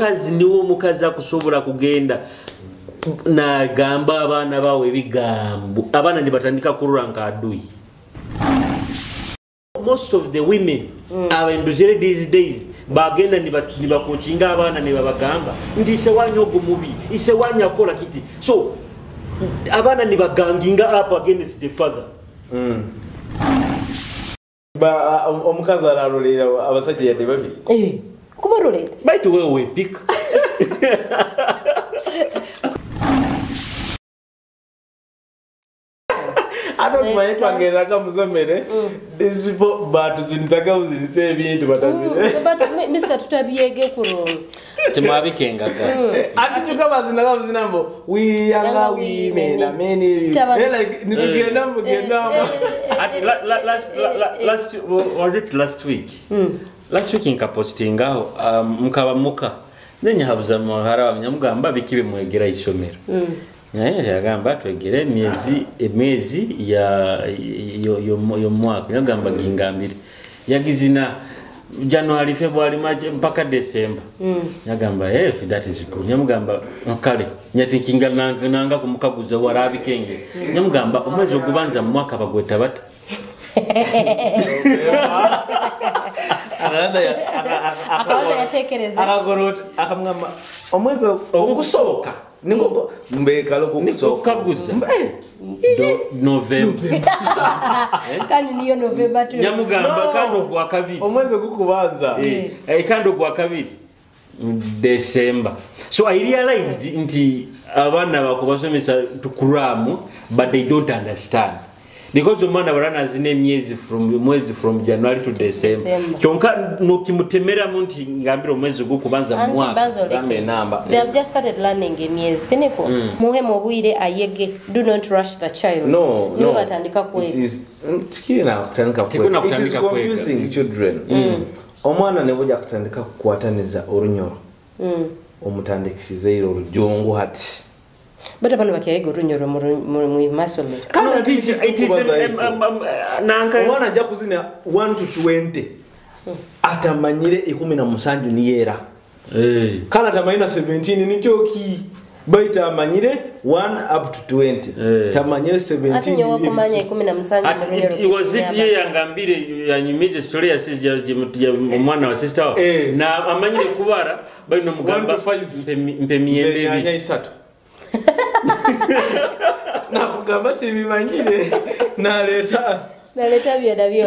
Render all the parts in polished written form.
omukazi niwo omukazi akusobola kugenda na gamba abaana bawe bigambo abaana nibatandika kurura nka adui. Most of the women abenduzire these days bagenda nibakuchinga abaana nibabagamba ndi ise wanyogo mubi ise wanyakola kiti so abana nibaganginga up against the father. Ba omukazi ararolera abasajja yadde babi kubarolera baitu wewe pick. I don't mind twagenda kamuzomere these people but zinitaka uzinise ebintu batabire but Mr. Tutabiege kuro temabikengaga ati tukabazina kamuzinambo we younger women many like nitugenda mugenda last was it last week last week nkapostinga mukaba muka nenya habuza muhara wanyamugamba bikibe mwegera isomero naye yagamba twegere emyezi yo mwaka yagamba gingambire yagizina January February March mpaka December yagamba if that is good nyamugamba kale nyatinkinga nanga kumukaguza warabikenge nyamugamba omwezi ogubanza mu mwaka bagweta bata akaza yatekereza akagorot akamwamba omwezi ogusoka ningo mbekalo kugusokaguza November kandi niyo November tu nyamugamba kando kwa kabiri omwezi gukubaza kando kwa kabiri December. So I realized nti abana bakubasomesa tukuramu but they don't understand because umwana barana zine myezi from January to December kyonka nokimutemera munti ngambira omwezi gukubanza mwaka kambe namba they have just started learning in years teneko muhe mobwire ayege do not rush the child no batandika kwe it is tikina kutandika kwe it is confusing children omwana ne bujja kutandika kukwataniza orunyoro omutandikisize iro rujongo hati bata bano bakiyaga orunyoro mu masome kana it is nanka omwana ajja kuzina 1 to 20 atamanyire 17 niyera kana tamanyina 17 nikyoki baita amanyire 1 up to 20 tamanyire 17 ati nyo kumanya 17 mu runyoro it was it ye yangambire yanyumize story ya omwana wa sister na amanyire kubara bino mugamba mpe miyembe anya 3 na kugamba chibimanyire na leta byada byo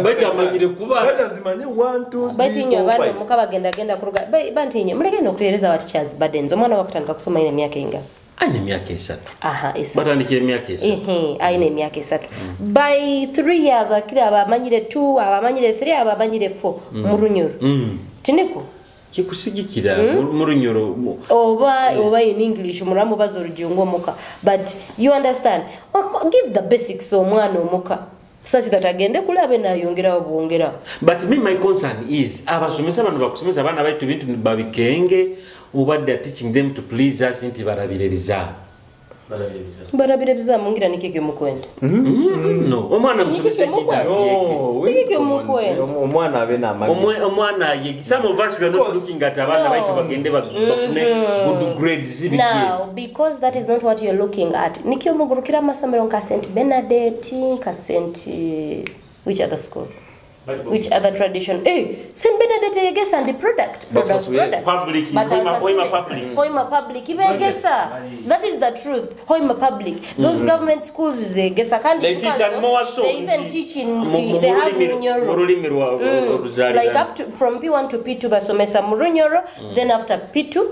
baita amanyire kubara baita zimanye 1 2 baita nyo bana mukabagenda kuruga banti nyo muleke no kutereza what teachers burdens omwana wakutandika kusoma ine myaka inga ane myaka 3 aha isa batandike myaka 3 aine myaka 3 by 3 years akira abamanyire 2 abamanyire 3 abamanyire 4 mu runyoro tiniko kikusigikira mu runyoro oba in English muramu bazorujungo muka but you understand give the basics omwana omuka such that agende kulabe na yongera obongera but my concern is abasomesa abantu bakusomesa abana baitu bintu babikenge ubadde teaching them to please us inti barabire biza mungira nikeke mukwenda no omwana musomesa kinta nikeke mukwenda omwana abe na magi omwana yegi some of us we are not looking at abana baitu bagende bafune good grades now because that is not what you are looking at nikyo mugurukira masomero nka St Bernadette nka St which other school which other tradition St Bernadette Kwegesa and the product public Hoima public Kwegesa that is the truth Hoima public those government schools is Kwegesa kandi they teach and more so they even teach in they have murunyoro like up to from P1 to P2 basomesa murunyoro then after P2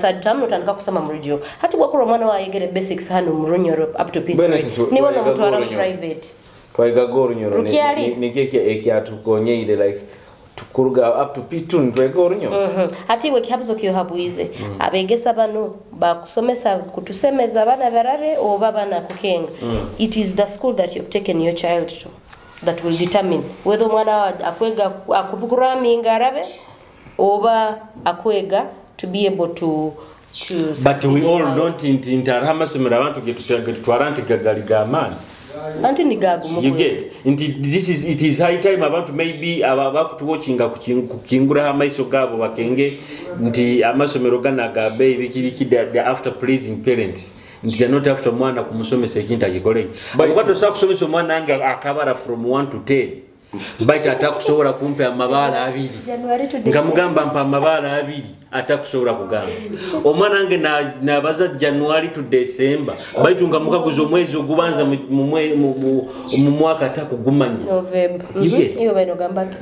third term notandika kusoma murunyoro hati bwakuru mwana wa yegere basics hano murunyoro up to P3 ni wana mutwara private Kwaiga gorunyoro ni keke ekyatukonyeire like tukuruga up to P2 ntwegorunyoro hati we kihabuzo kiyo habuize abegesa bano bakusomesa kutusemeza bana barare oba bana kukenga it is the school that you've taken your child to that will determine whether mwana akwega akuprogramming arabe oba akwega to be able to but we all don't interama somera abantu get to warrant gagaliga man Anti ni gagu mu. You get it is high time abantu maybe abakutuwatchinga kukingura amaiso gabo bakenge nti amasomero ganaga biki they after pleasing parents. They are not after mwana kumusomesa ekintu akikole. Bakubato sakusomesa mwana ange akabara from 1 to 10. Baita atakusobola kumpe amabala abiri. Ngamugamba mpa amabala abiri atakusobola kugamba. Omwana ange na baza January to December. Baitu ngamukaguza omwezi ogubanza mu mwaka atakugumanya. November. Iyo bano gambaki.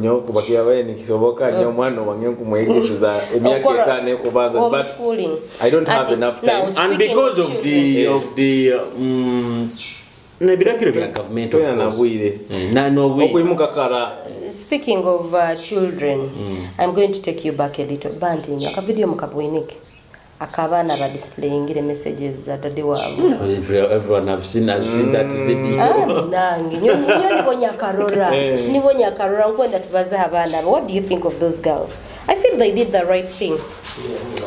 Nyo kubakia wewe nikisoboka nyo mwana wange kumwegesheza emyaka 5 kubanza but I don't have enough time and because of the nebirakiro bya government of course. Speaking of children, I'm going to take you back a little band in your video mukabwinike. Akabana ba displaying the messages that they were. Everyone has seen that video. Nangi nibonya karora nibonya karora nkwenda tubaza abana. What do you think of those girls? I feel they did the right thing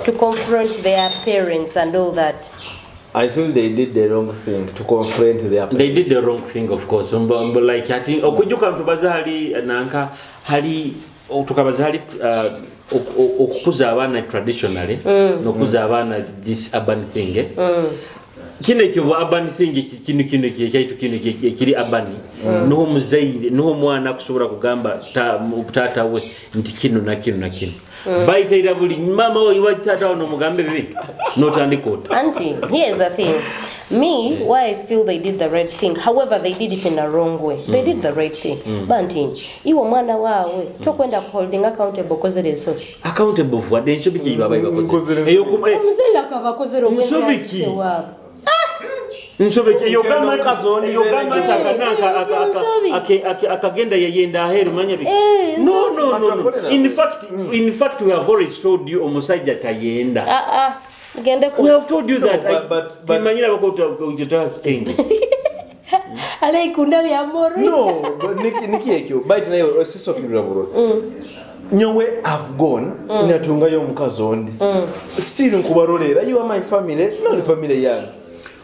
to confront their parents and all that. I feel they did the wrong thing to confront their parents. They did the wrong thing, of course. But like I think okujuka mtubaza hali nanka hali tukabaza hali okukuza abana traditionally nokuza abana this urban thing kine kyo urban thing kino kiri urban no muzaire no mwana kusobora kugamba tata we nti kino na kino baitaira buli mama we watata no mugambe bintu notandikota. Auntie, here's the thing. Me, why I feel they did the right thing. However, they did it in a wrong way. They did the right thing. Banti, iwo mwana wawe tokwenda holding accountable kozere so. Accountable for the nsobiki baba ibakozere. Omuzela kava kozero nsobiki. Nsobiki yogama kazoni yogama takanaka akagenda yeyenda aheru manya biki. No. In fact we have already told you omusaija tayenda. We have told you that. But timanyira bakota kenge. Ale kunda ya moro. No, but niki ekyo. Bite nayo siso kibira buro. Nyowe have gone natunga yo mukazondi. Still nkubarolera. You are my family, not the family yange.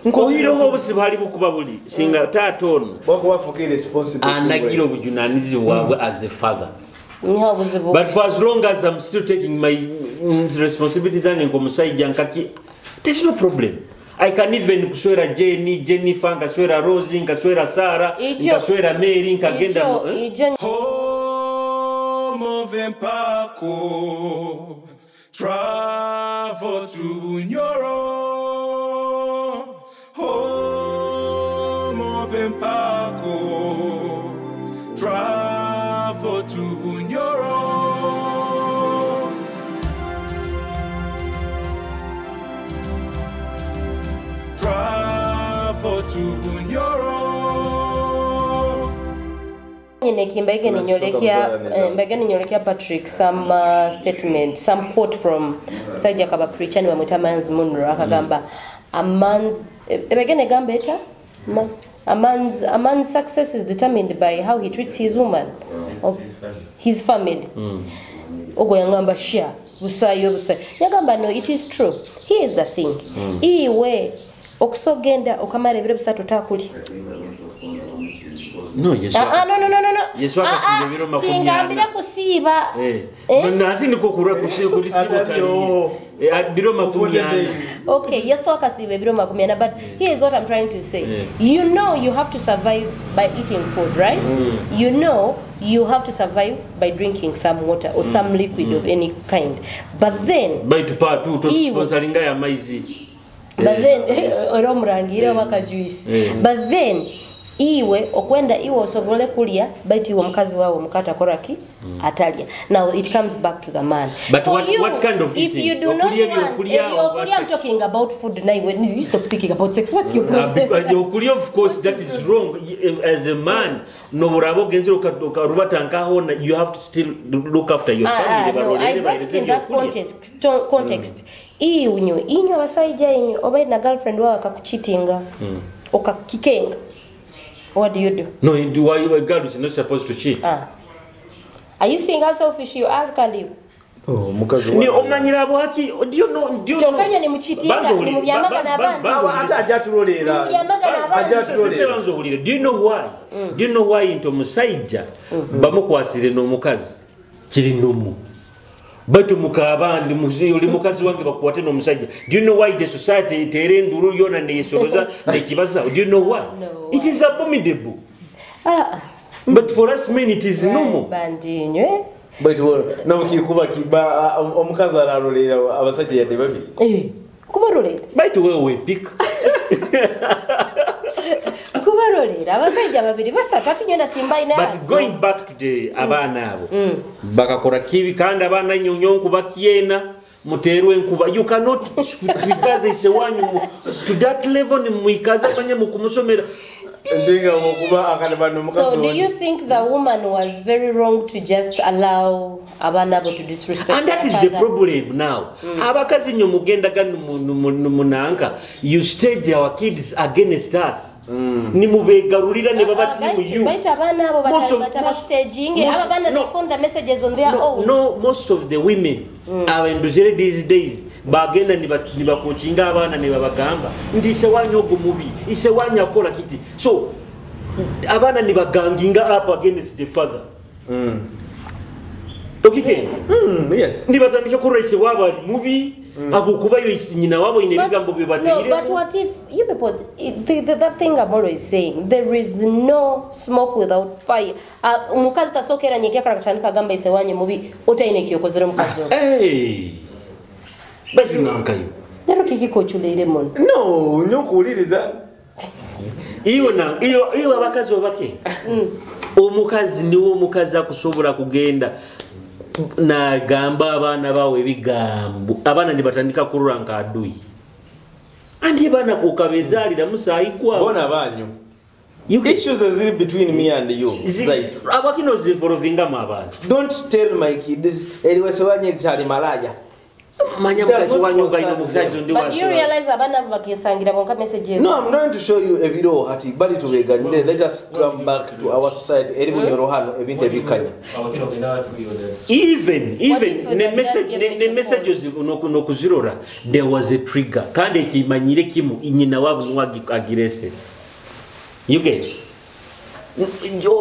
Nkohiro hobusi bali bukuba buli singa tatono. Bako bafuke responsible. Anagiro bujunanizi wawe as a father. But for as long as I'm still taking my responsibilities and komusaija nkaki, there's no problem. I can even kuswera Jennifer, nkaswera Rosie, nkaswera Sarah, nkaswera Mary, nkagenda home of Empako, travel to Nyoro. Home of Empako, travel to Nyoro. Travel to Nyoro. Mbege ninyolekea Patrick some statement, some quote from Saija Kaba preacher ni wamwita Man's Munro akagamba a man's a man's success is determined by how he treats his woman or his family. Ogo yangamba share busayo yagamba no, it is true. Here is the thing. Iwe okusogenda okamara ebire bisatu takuli. No, yes. No. Yes, wakasiba biro makumi. Tingambira kusiba. Nati nikokura kusiba tani. Biro makumi. Okay, yes, wakasiba biro makumi. But here is what I'm trying to say. You know you have to survive by eating food, right? You know you have to survive by drinking some water or some liquid of any kind. But then by to part to sponsoringa ya maizi. But then oromrangira waka juice. But then iwe okwenda iwe osobole kulia baiti wa mkazi wao mkata koraki atalia. Now it comes back to the man. But what kind of if eating? You do not want, I'm talking about food now. When you stop thinking about sex, what's your problem? Of course that is wrong. As a man, no urabo genzo ukarubata nkaho, you have to still look after your family. No, I brought it in that context. Inyo wasaija inyo obai na girlfriend wao akakuchitinga okakikenga. What do you do? No, why a girl is not supposed to cheat. Are you seeing how selfish you are, Kali? Oh, mukazi ni omanyira bwaki do you know Chokanya ni mchitinga ni muyamaga na bandi ata ajatulolera sese banzohulire do you know why into musaija bamukwasire n'omukazi kiri nomu batu mukabandi oli mukazi wange bakwate n'omusajja do you know why the society tere nduru yona nesoroza nekibaza do you know why it is abominable but for us men it is normal bandinywe but no kikuba kiba omukazi aralolera abasajja yadde babi kubarolera baitu wewe pick kubarolera abasajja babiri basatu atinyenda timbai na but going back to the abana abo bakakora kibi kandi abana nyonyonku bakiena muterwe nkuba you cannot twikaze isewanyu to that level ni muikaza banye mukumusomera. So do you think the woman was very wrong to just allow Abanabo to disrespect? And that is the problem now. Abakazi nyomugenda ganu munanga. You stage our kids against us. Ni mubegarulira ne babatimu you. Most of the women are in these days. Bagenda nibakuchinga abana nibabagamba ndi sewanyo ogumubi isewanya akola kiti so abana nibaganginga up against the father okike yes nibatandika ko raise waba mubi akukuba yo nyina wabo ine bigambo bibatire. But what if you people that thing I'm always saying there is no smoke without fire. Umukazi tasokera nyekya karakatanika gamba isewanye mubi otaine kiyokozera mukazi wo. But you know, Nero kiko chulele mon. No, nyokuliriza. Iyo abakazi obake. Omukazi niwo mukazi akusobora kugenda na gamba abana bawe bigambo. Abana nibatandika kururanka adui. Andi bana kukabezalira musaikwa. Bona banyu. Issues are zili between me and you. Right. Abakino ziforovinga mabana. Don't tell my kids eliwasewanye chali malaya. But do you realize abana bakisangira bonka messages? No, I'm going to show you a video hati bali tubeganyire. Let us come back to our society. Eribu nyorohano ebinte bikanya. Even ne messages unokuzirora there was a trigger. Kandi kimanyire kimu inyina wabo nwagi agirese. You get?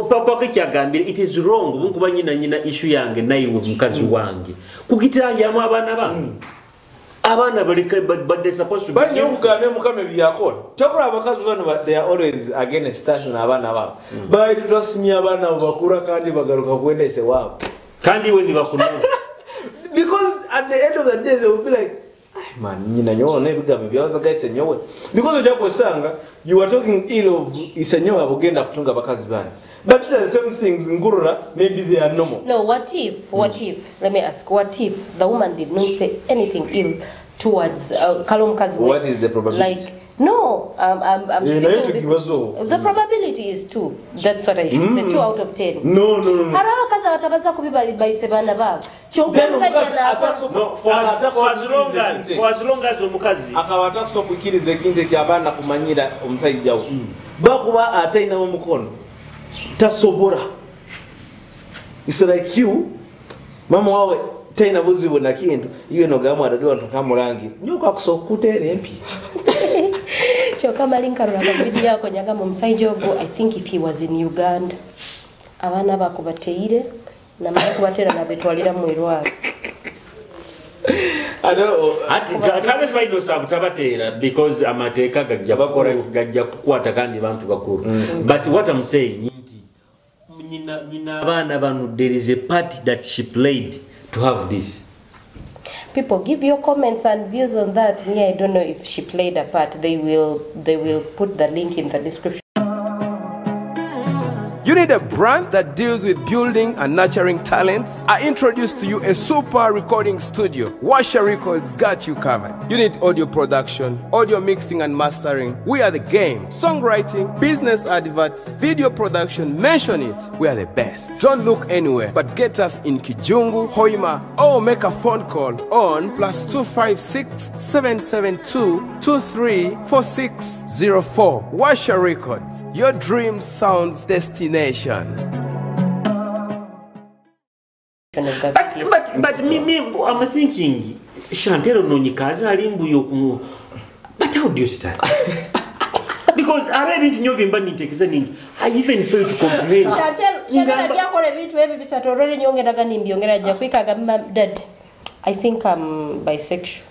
Papa kyagambira it is wrong bunkuba nyina issue yange nayiwe mukazi wange kukitaya mu abana bange abana but they supposed to be but you kugambe mukame byakora tabura abakazi bano they are always against station abana babo but tusimya abana bakura kandi bagaruka kwenda ise wabo kandi we nibakuna because at the end of the day they will be like man nyina nyone bigambe byaza guys nyowe because ujakusanga you are talking ill of isenyo abugenda kutunga bakazi bani but the same things ngurura maybe they are normal. No, what if let me ask, what if the woman did not say anything ill towards Kalom Kazi? What is the probability? Like no, I'm speaking the probability is 2. That's what I should say, 2 out of 10. No. Harawa kaza watabaza kubiba baisebana baba. No, for as long as omukazi akawata so kukirize kinde kyabana kumanyira omusajja wo bakuba ataina mu mukono tasobora. It's like you mama wawe taina buzibu na kintu iwe no gamu adadiwa ntokamurangi nyoka kusokutere empi kama linkarura video yako nyaga mu musajja ogo. I think if he was in Uganda abana bakubateire na makubatera na betwalira mu irwaro. Ati kale final sabutabatera because amateka gajja bakora gajja kukwata kandi bantu bakuru. But what I'm saying nyina abana banu there is a part that she played to have this. People give your comments and views on that. Me, I don't know if she played a part. They will put the link in the description. You need a brand that deals with building and nurturing talents? I introduce to you a super recording studio. Washer Records got you covered. You need audio production, audio mixing and mastering. We are the game. Songwriting, business adverts, video production, mention it. We are the best. Don't look anywhere, but get us in Kijungu, Hoima, or make a phone call on +256 772 234604. Washer Records, your dream sounds destination. But me, I'm thinking, Shantero Nonikaza Rimbu, but how do you start? Because I haven't known him, but I even fail to comprehend. I think I'm bisexual.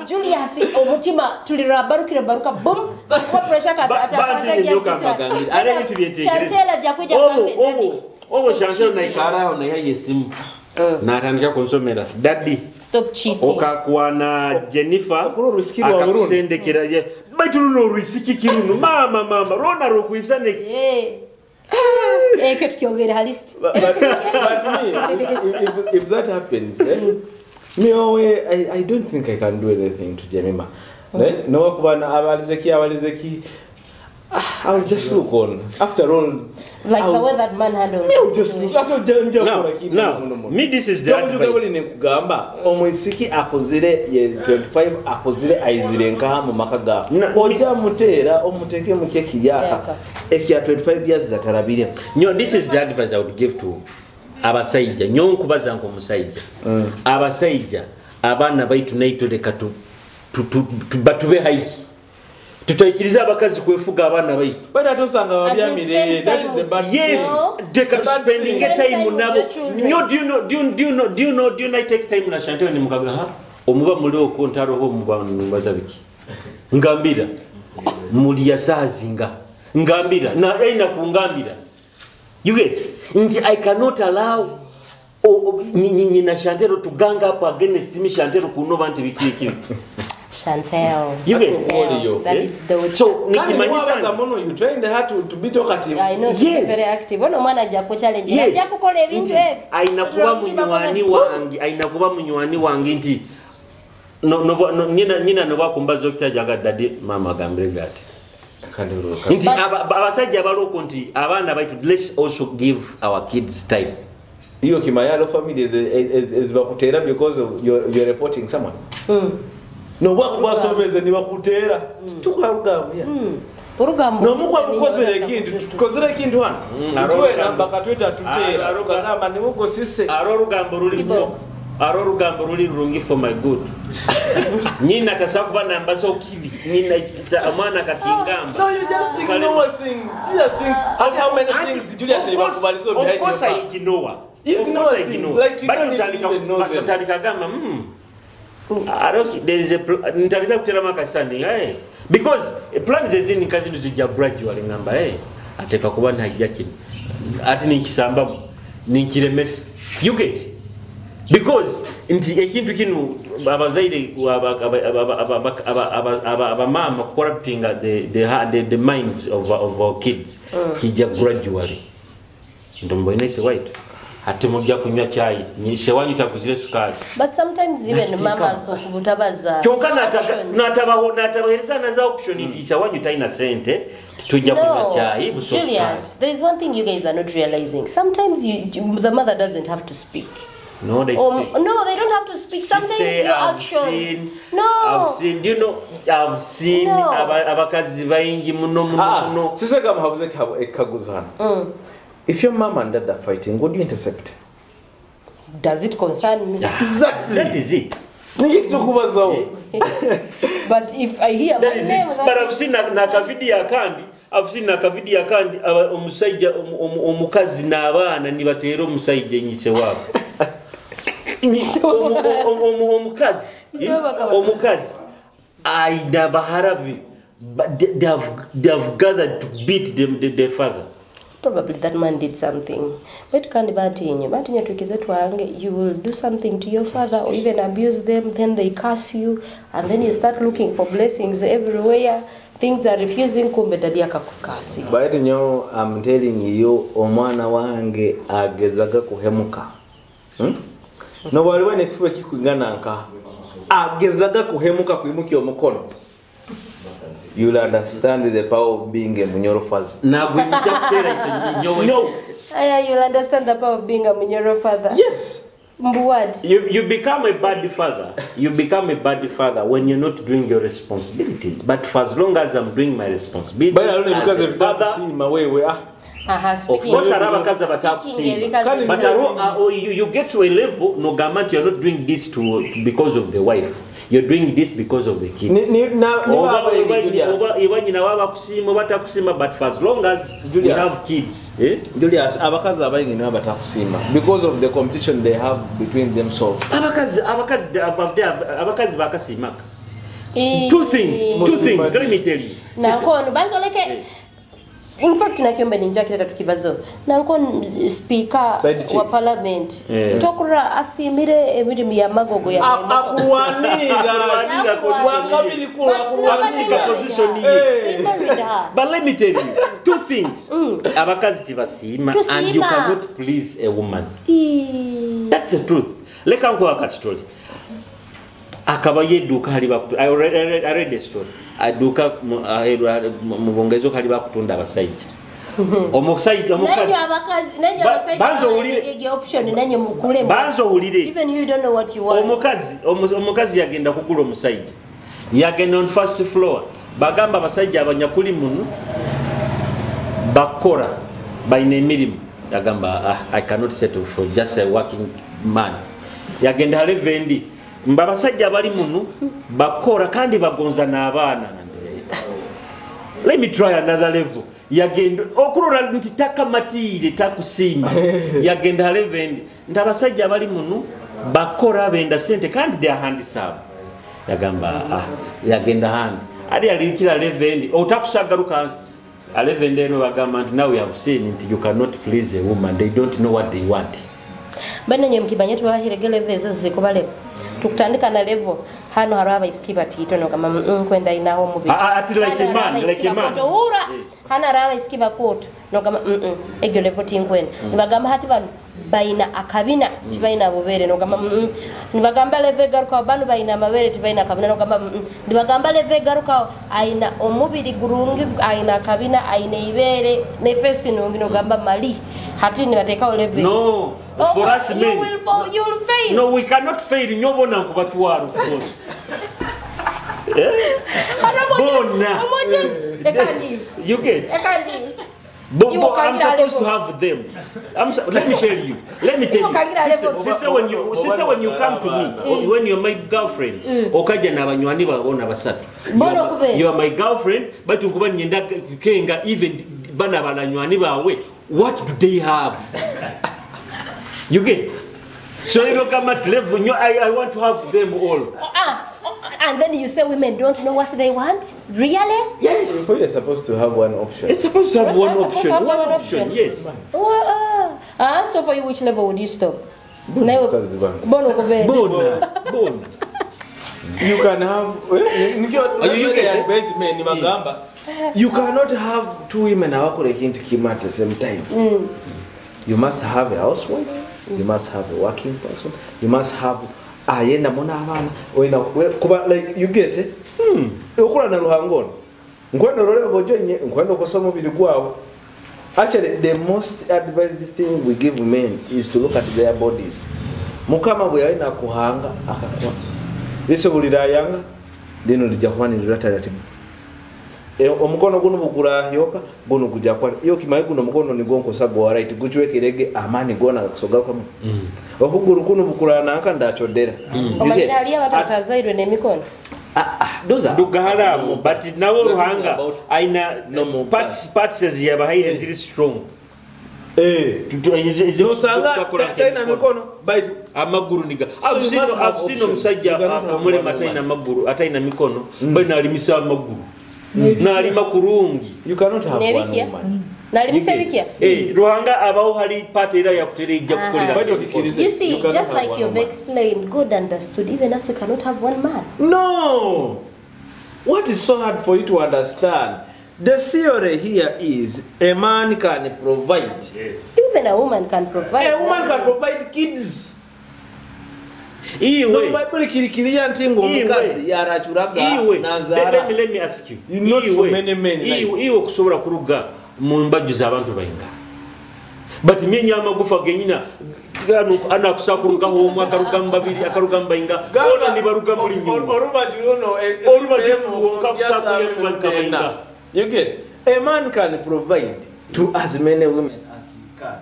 Julius omutima tulirabarukira baruka boom kwa pressure Chantel na ikara ona ya yesimu na atandika konsomera daddy stop cheating okakwana Jennifer akakusendekera ye baitu no risiki kiruno mama rona rokuisane But if that happens, me always, I don't think I can do anything to Jemima. No, I'll just look on. After all, like the way that man handles just no, me this is the gamba omwisiki akozire ye 25 akozire aizirenka mu makaga oja mutera omuteke mu keki yaka ekia 25 years zatarabire. This is the advice I would give to abasaija nyo nkubaza nko musaija abasaija abana baitu naito leka batube hayi tutayikiriza abakazi kwefuga abana baitu bana tosanga babyamire yes they can spending time nabo do you know I take time na Chantel ni mukaga ha omuba muri okontaro ho mubazabiki ngambira muri yasazinga ngambira na aina kungambira you get nti I cannot allow ni na Chantel to gang up against me Chantel kunova nti biki Chantel. You get that is the so Kumanyisa you trained her to be talkative. I know she's very active. Ono mwana jako challenge. Jako kole ebintu ebi. Ainakuba munywani wange nti no nyina no bakumbazo kyajaga daddy mama gambire gati. Nti abasajja baloko nti abana baitu let's also give our kids time. Hiyo kimayalo family is bakutera because of you're reporting someone. No wakuba sobeze ni bakutera tukarugamu ya urugambo no mukwa kukozere kintu tukozere kintu hano tuwe namba katweta tutera rugamba ni muko sise aro rugambo ruli rungi for my good nyina tasakuba namba zo kibi nyina amana kakingamba. No, you just ignore things. These are things. How many things Julia say bakubalizo behind? Of course I ignore. Like you don't even know them. There is a ntalika kutera makasani because a plan is in kazi nzija gradually ngamba ateka kuba ntajja kino ati nikisamba nikiremesa you get because nti ekintu kino abazaire abamama corrupting the minds of our kids kija gradually ndombo inese white ati mujja kunywa chai ni sewanyu takuzire sukari but sometimes even mama so kubutabaza kyonka natabahereza na za option nti sewanyu taina sente tujja kunywa chai buso Julius, there is one thing you guys are not realizing. Sometimes the mother doesn't have to speak. No, they speak. No, they don't have to speak. Sometimes your actions. I've seen. Do you know? I've seen abakazi baingi muno. Sisa kama habuze ekaguzana. If your mom and dad are fighting, what do you intercept? Does it concern me? Exactly. That is it. But if I hear that is it. But I've seen nakavidi akandi omusaija omukazi n'abaana nibatera omusaija nyise wabo. Omukazi aida baharabi they have gathered to beat their father. Probably that man did something. But can't you will do something to your father or even abuse them, then they curse you, and then you start looking for blessings everywhere. Things are refusing kumbe dadi akakukasi. But I'm telling you, omwana wange agezaga kuhemuka. No waliwe nekifuwe kikungana nka. Agezaga kuhemuka kuimuki omukono. You'll understand the power of being a Munyoro father. No. You'll understand the power of being a Munyoro father. Yes. What? You become a bad father. You become a bad father when you're not doing your responsibilities. But for as long as I'm doing my responsibilities, But I don't know because as a of father, see my way. of course, but you get to a level, no government, you're not doing this because of the wife. You're doing this because of the kids. But for as long as we have kids, Julius, because of the competition they have between themselves. Two things. Let me tell you. In fact, nakiomba ninjakira tukibazo. Nanko speaker wa parliament. Tokura asimire emirimu ya magogo ya But let me tell you, two things. Abakazi tibasima and you cannot please a woman. That's the truth. Leka nko akatstory. Akabaye duka haliba kutu. I read the story. Aduka mubongezo kali bakutunda abasajja omukazi banzo ulire even you don't know what you want. omukazi yagenda kugula omusajja yagenda on first floor bagamba abasajja abanyakuli munu bakora baine emirimu yagamba I cannot settle for just a working man yagenda levendi mbabasajja bali munu bakora kandi bagonza n'abaana. Let me try another level. Yagenda okurora nti takamatire takusima yagenda levendi ndabasajja bali munu bakora benda sente kandi they are handsome yagamba yagenda hand ali alikira levendi otakusagaruka levendi ero bagamba nti now we have seen it you cannot please a woman, they don't know what they want. Bana nyemkibanye tubahiregele veze zikobale tukutandika na level hano haraba iskiba titono kama kwenda inaho mubi ati like a man hana raba iskiba koto no kama egyo level tingwen nibagamba hati banu baina akabina tibaina bobere no kama nibagamba level garuka banu baina mabere tibaina kabina no kama nibagamba level garuka aina omubiri gurungi aina kabina aina ibere ne face no ngino gamba mali hati nibateka level no. For us men, you will fail. No, we cannot fail. Nyobona kubatwara, of course. You get? I'm supposed to have them. Let me tell you. Sister, when you come to me, when you're my girlfriend, okaja na banywani babona basatu. You are my girlfriend, but ukuba nyenda kenga even bana balanywani bawe. What do they have? You get? So you don't come at level. I want to have them all. And then you say women don't know what they want? Really? Yes. You're supposed to have one option. It's supposed to have one option. One option. Yes. So for you, which level would you stop? Bona. You can have. You cannot have two women at the same time. You must have a housewife. You must have a working person. You must have ayenda mona abana like you get it. Okula na ruhangona. Ngwendo role bojenye ngwendo kosoma biri gwawo. Actually the most advised thing we give men is to look at their bodies. Mukama bwe yalina kuhanga akakwa. Liso bulira yanga dino lijakwana liratatibu. Omukono guno bugula yoka guno kujja kwa iyo kimayi guno mukono ni gonko sago right guchwekerege amani gona kusoga kwa okuguru kuno bukula nanka ndachodera omanyalia batatazairwe nemikono doza dugahala but nawo ruhanga aina parts ya bahire ziri strong dusanga taina mikono baitu amaguru niga I've seen omusajja omule mataina amaguru ataina mikono bana alimisa amaguru nali makurungi. You cannot have one woman. Ruhanga abaho hari patera ya kutereja kukolera. You see, just like you've explained, God understood, even us we cannot have one man. No! What is so hard for you to understand? The theory here is a man can provide. Yes. Even a woman can provide. A woman can provide kids. Let me ask you. Not for many men. Kusobora kuruga mu mbaju z'abantu bayinga. But me nyama gufa genyina ana kusakuruka homu akarugamba babiri akarugamba inga ona ni baruga muri nyuma oruba juno you get a man can provide to as many women as he can.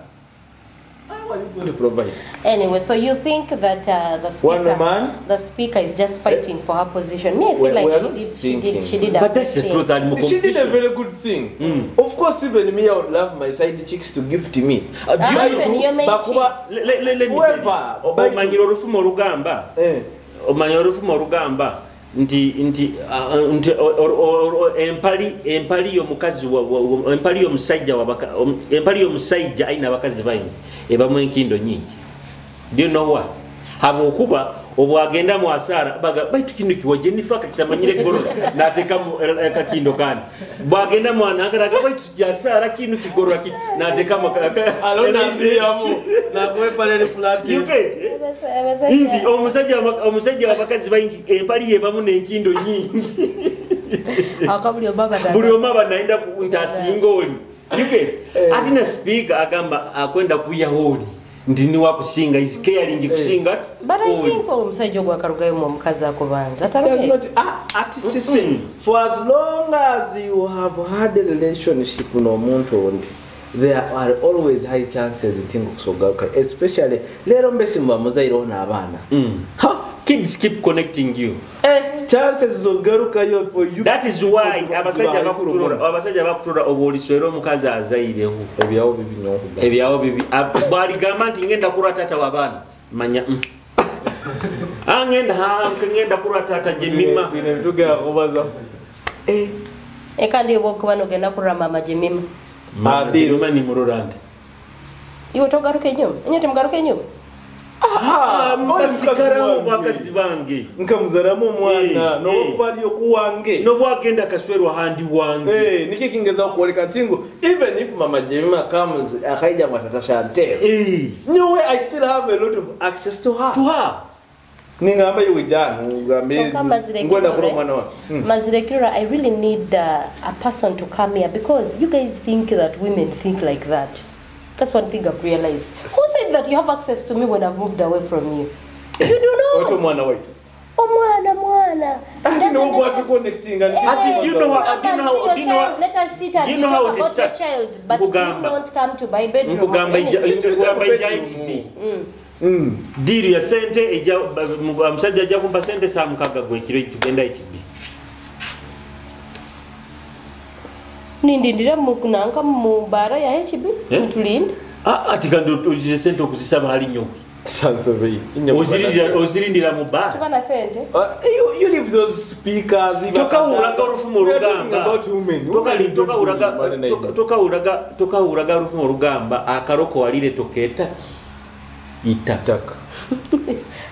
How are you going to provide? Anyway, so you think that the speaker is just fighting for her position? Me, I feel like she did a but that's the truth. She did a very good thing. Of course, even me, I would love my side chicks to gift me. Nti empali yomukazi empali yomusajja wabaka empali yomusajja aina abakazi bayini ebamu enkindo nyingi. Do you know what? Habo kuba obwagenda mu asara baga baitu kindu kiwaje nifaka kitamanyire goro nateka mu kakindo kandi bwagenda mu anakara baitu kyasara kindu kigoro nateka mu alona ziyamu na kwepale ni flat inti omusajja wabakazi bayingi empali yebamu n'enkindo nyingi akabuli obaba buli omaba naenda kuntasingoli atina speaker agamba akwenda kuya holi ndini wakusinga is caring kusinga but I think omusajja gwakarugayo mu mukazi akubanza for as long as you have had a relationship n'omuntu ondi there are always high chances things kusogaruka especially lero mbesi mbamuzairo n'abaana kids keep connecting you chances zogaruka yo for you. That is why abasajja bakutura obuliswero omukazi azaireho ebyawo bibi bali gamba nti ngenda kura tata wabana manya ngenda kura tata jemima tuga kubaza kandi obokuba nogenda kura mama jemima madiruma ni murorande iwo togaruke nyuma enyote mugaruke nyuma mbasikaramu bakazi bange nkamuzaramu omwana nobaliyo kuwange nobwagenda kaswerwa handi wange niki kingeza okuoleka ntingo even if mama Jemima comes akaija matata Chantel no way I still have a lot of access to her ningamba yiwe jana ugambe ngwenda kuro mwana wa Mazire Kitara, I really need a person to come here because you guys think that women think like that. That's one thing I've realized. Who said that you have access to me when I've moved away from you? You do not. What mwana wait? Mwana. Ati no what connecting and do you know how let us sit and talk about your child, but you don't come to my bedroom. Mugamba diri ya sente eja musajja ajja kumpa sente saa mukaga gwe kiro tugenda ekibi nindindira mukunanga mu bara ya HB ntulinde ati kandi ujije sente okuzisaba ali nyo sansove ozirindira mu bara tukana sente you leave those speakers tokauraga rufumo rugamba tokauraga rufumo rugamba akaroko walire toketa itataka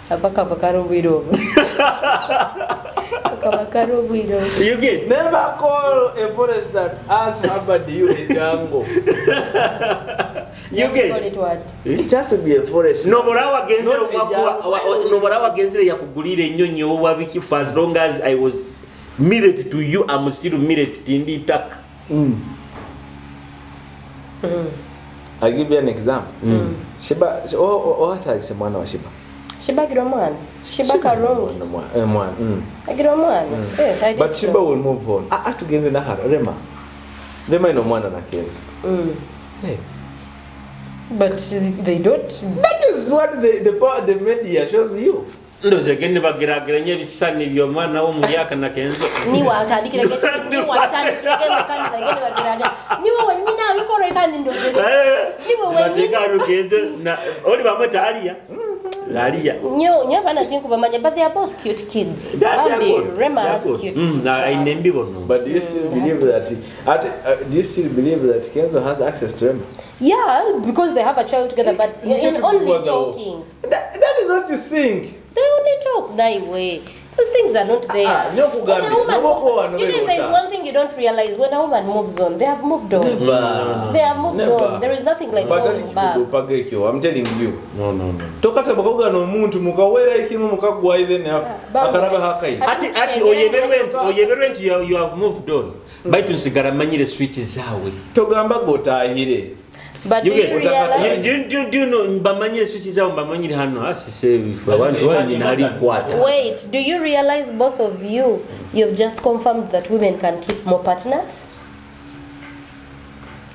abakaro bwiro you get never call a forest that has harbored you a jungle you get it has to be a forest nobora wagenzere yakugulire enyonyi obabiki for as long as I was married to you I'm still married tindi taka I give you an example. Shiba, what I say, mwana wa Shiba. Shiba giromwana. Shiba karongi. Mwana. Giromwana. But Shiba will move on. Atugenze na hara. Rema ino mwana na Kenzo. Hey. But they don't. That is what the media shows you. Ndoze gende bagiragira nyebisani byo mwana wo muyaka na Kenzo. Ni watandikira kandi bagende bagiragira. Ni wowe nyina abikoro kandi ndoze. Ni wowe nyina rukenze na oli bamata Alia. Alia. Nyo bana tinku bamanya but they are both cute kids. Bambi Rema is cute. I nembi bono. But do you still believe that Kenzo has access to Rema? Yeah, because they have a child together but in only talking. That is what you think. They only talk that way. Those things are not there. There is one thing you don't realize. When a woman moves on, they have moved on. They have moved on. There is nothing like going back. I'm telling you. No. Tokata bakoga no muntu mukawera ikimu mukagwa then akaraba hakai. Ati you have moved on. Baitu nsigara manyire switch zawe. Togamba gotahire. But do you realize? Do you know mbamanyire switch zao mbamanyire hano asise bifa abantu wani nali kwata. Wait, do you realize both of you've just confirmed that women can keep more partners?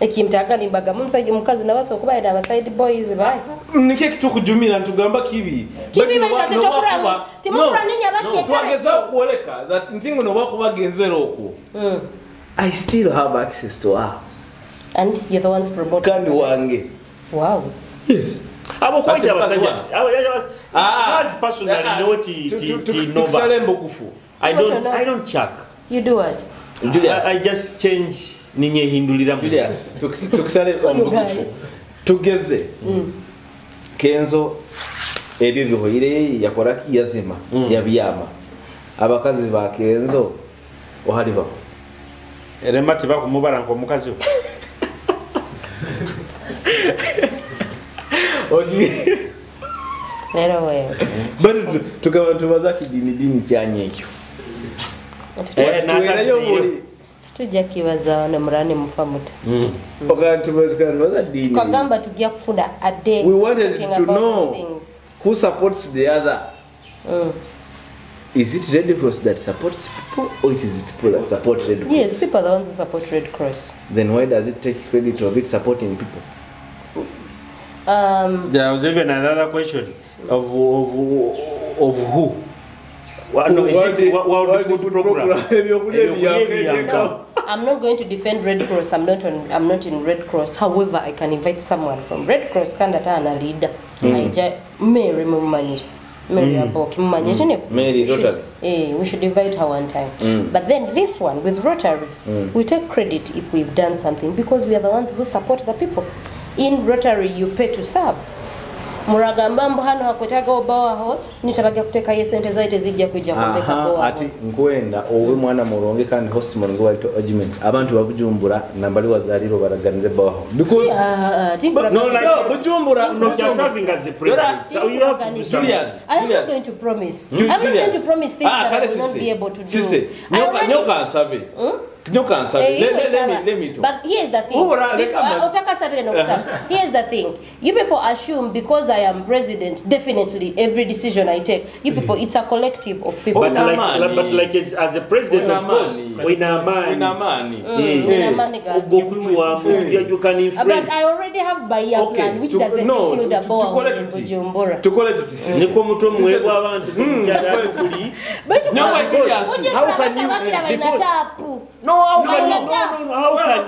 Ekimtaka nimbaga munsajja mukazi nabaso kuba ida side boys bai. Nike kitukujumira ntugamba kibi. Kibi bai tatetokura. Timukura ninya bakye. Twageza kuoleka that ntingo no bakubagenzera oku. I still have access to her. And you're the ones promoting. Kandi wange. Wow. Yes. Abo kwaje abasajja. As personally not I don't check. You do what? I just change ninye hindulira mu. Yes. Tukisale ombukufu. Tugeze. Kenzo ebyo bihoire yakora kiyazima yabiyama. Abakazi ba Kenzo ohali bako. Eremati bakumubara nko mukazi. Ogi. Nero wewe. Bado tukaba tubaza kidini cyanyekyo. Nakayo muri. Tujja kibaza wana murane mufamuta. Tubaza dini. Kagamba tugia kufunda a day. We wanted to know who supports the other. Is it Red Cross that supports people or it is people that support Red Cross? Yes, people are the ones who support Red Cross. Then why does it take credit of it supporting people? There was even another question of who? No, is it World Food Program? I'm not going to defend Red Cross. I'm not in Red Cross. However, I can invite someone from Red Cross. Kandata leader. Mary Mumani. Mary Aboki. Mary Rotary. We should invite her one time. But then this one with Rotary, we take credit if we've done something because we are the ones who support the people. In Rotary, you pay to serve. Muragamba hano hakwetaga obawa ho nitabaga kuteka yesente zaite zijja kujja kumbeka bowa. Ati nkwenda owe mwana muronge kandi host muronge wa argument abantu babujumbura nambali wazaliro baraganize bawa ho because bujumbura no just serving as the president so you have to be serious. I'm not going to promise. I'm not going to promise things that I will not be able to do. Sise nyoka sabe. Let me talk. But here's the thing. Here's the thing. You people assume because I am president, definitely every decision I take, you people, it's a collective of people. But like as a president, of course, we na money. You can influence. But I already have buy-a plan, which doesn't include a boa in Bujumbura. To call it to see. But how can you? No, how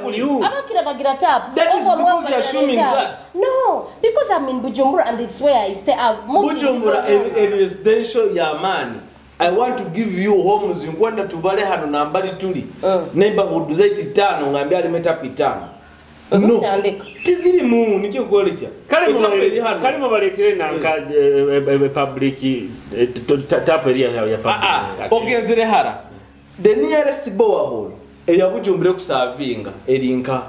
can you? That is because you're assuming that. No, because I'm in Bujumbura and it's where I stay. I've moved Bujumbura a residential yamani. I want to give you homes in kwenda tubale hano nambali tuli. Neighborhood zaiti tano ngambia alimeta pitano. No. Tizili mu nikyo kuolecha. Kale mubaletere nanka public tap area ya public. Ogenzere hara. The nearest borehole eya Bujumbura kusavinga erinka.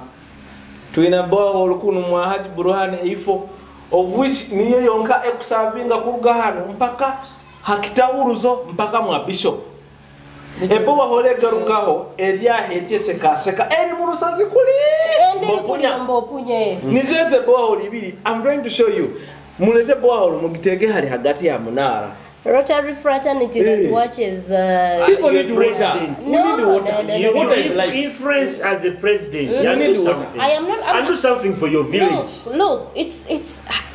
Tuina borehole kunu mwa Haji Burhan ifo of which niyo yonka ekusavinga kuruga hano mpaka hakitahuruzo mpaka mwa bishop. Ebo wahole garukaho elia hetie seka eri murusazi kuli mbopunye nizeze borehole ibiri. I'm going to show you. Mulete borehole mugitege hali hagati ya munara. Rotary fraternity that watches people need president. No. Influence as a president. You need do water. something. I am not. And do something for your village. Look, it's.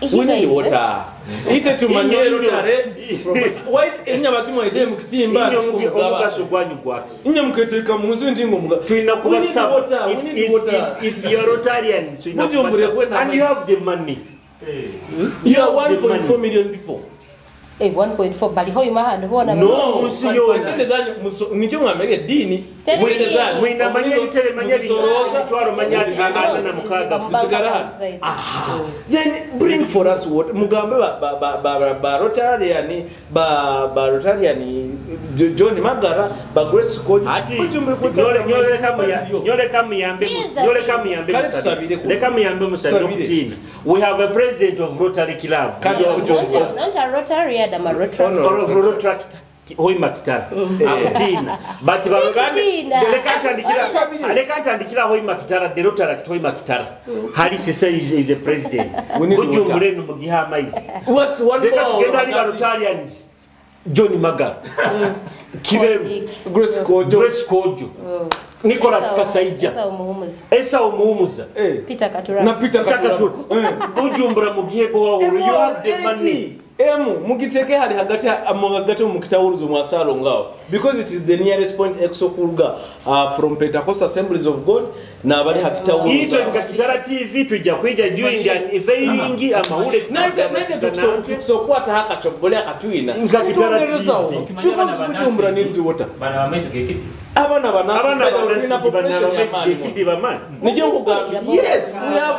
We need water. Ite tumanye Rotary. White enya bakimo ite mukitimba. Inya muketeka munsi ndingo muga. Tuina kuba if you are Rotarian, and you have the money. You are 1.4 million people. 1.4 bali hoyi mahano huona no musiyona nikyo ngamege dini mwina manyeli tele manyeli twaro manyali na mukaga fisigara then bring for us what mugambe ba Rotarian John Magara ba Grace Koji nyole kamiyambe musabe kutina. We have a president of Rotary Club. Not a Rotary, I'm a Rotary. hoima Kitara akutina but bagandi aleka tandikira hoima Kitara the Rotaract hoima Kitara hali sisa is a president bujumbure no mugiha maizi what's one tugenda ali Rotarians John Maga Kibe Grace Kojo Nicholas Kasaija Esa Umuhumuza Peter Katura na Peter Katura bujumbura mugihe bo you have the money mugiteke hali hagati mu kitawuruzo mu asalo ngao because it is the nearest point exokulga from Pentecost Assemblies of God na bali hakitawuruzo ito Kitara TV tujja kweja during an evailing amahule so kwata haka chobole akatwina Kitara TV kumbra ninzi wota bana wamezi keke abana banasi yes we have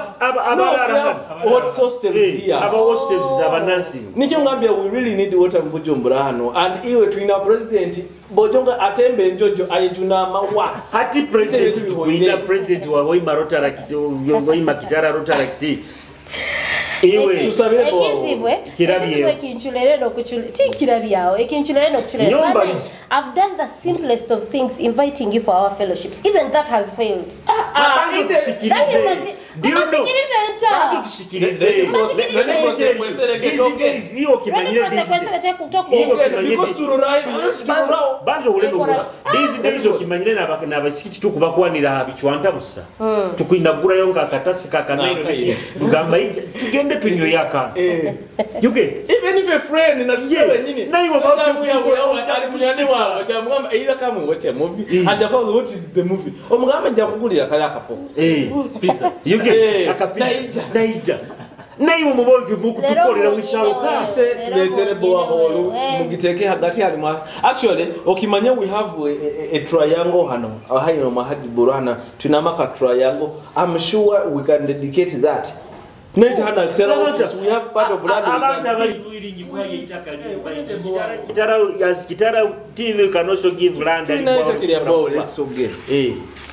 hot hostels here aba hostels abanasi nijo ngambia we really need water mbujumbura hano and iwe twina president bojonga atembe njojo ayijuna mawa hati president tuina president wa Hoima Rotaract Hoima Kitara Rotaract iwe tusabire bo kirabye kinchulere no kuchule ti kirabyawo ekinchulere no kuchule I've done the simplest of things inviting you for our fellowships even that has failed do you know bado tusikilize hiyo kimanyire because tururai bando ulengura these days okimanyire na basikiti tukubakwanira habichwanta busa tukuindagura yonga katasi kakanairo tugamba tugende tunyo yaka you get even if a friend na siwe nyini na hiyo bado alimunyane wa jamwamba ila kama wote movie haja kwa what is the movie omugamba njakugulira kala kapo pizza you get naija naiwo muboge buku tukolera wishalo kase tuletere boa holu mugiteke hagati ali actually okimanya we have a triangle hano hayo mahaji burana tunamaka triangle I'm sure we can dedicate that Net hana we have part of brand abantu abali buiringi kwa yitaka Kitara TV can also give land and